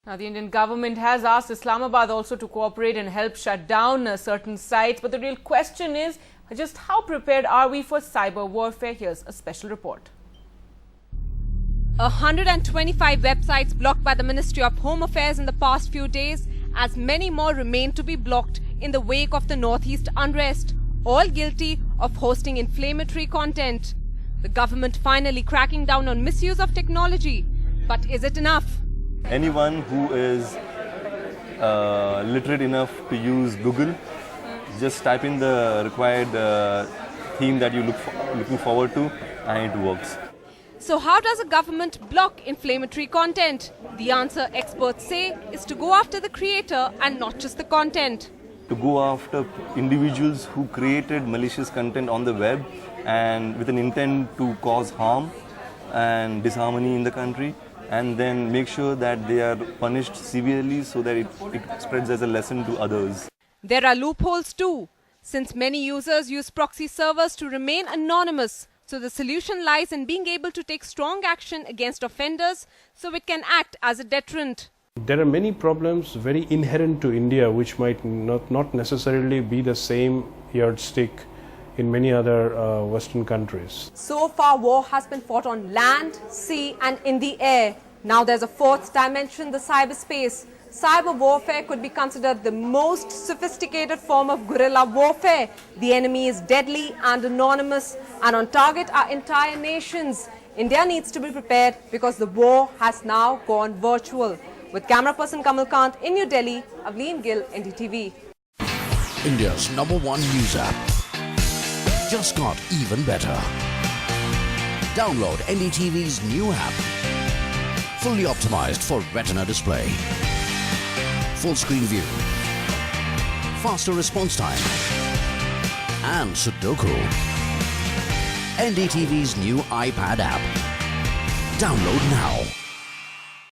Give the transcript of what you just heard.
Now, the Indian government has asked Islamabad also to cooperate and help shut down certain sites. But the real question is just how prepared are we for cyber warfare? Here's a special report. 125 websites blocked by the Ministry of Home Affairs in the past few days, as many more remain to be blocked in the wake of the Northeast unrest, all guilty of hosting inflammatory content. The government finally cracking down on misuse of technology. But is it enough? Anyone who is literate enough to use Google, just type in the required theme that you're looking forward to, and it works. So how does a government block inflammatory content? The answer, experts say, is to go after the creator and not just the content. To go after individuals who created malicious content on the web and with an intent to cause harm and disharmony in the country, and then make sure that they are punished severely so that it spreads as a lesson to others. There are loopholes too, since many users use proxy servers to remain anonymous. So the solution lies in being able to take strong action against offenders so it can act as a deterrent. There are many problems very inherent to India which might not necessarily be the same yardstick in many other Western countries. So far, war has been fought on land, sea and in the air. Now there's a fourth dimension, the cyberspace. Cyber warfare could be considered the most sophisticated form of guerrilla warfare. The enemy is deadly and anonymous, and on target are entire nations. India needs to be prepared because the war has now gone virtual. With camera person Kamal Kant in New Delhi, Avleen Gill, NDTV. India's #1 news app just got even better. Download NDTV's new app. Fully optimized for retina display. Full screen view. Faster response time. And Sudoku. NDTV's new iPad app. Download now.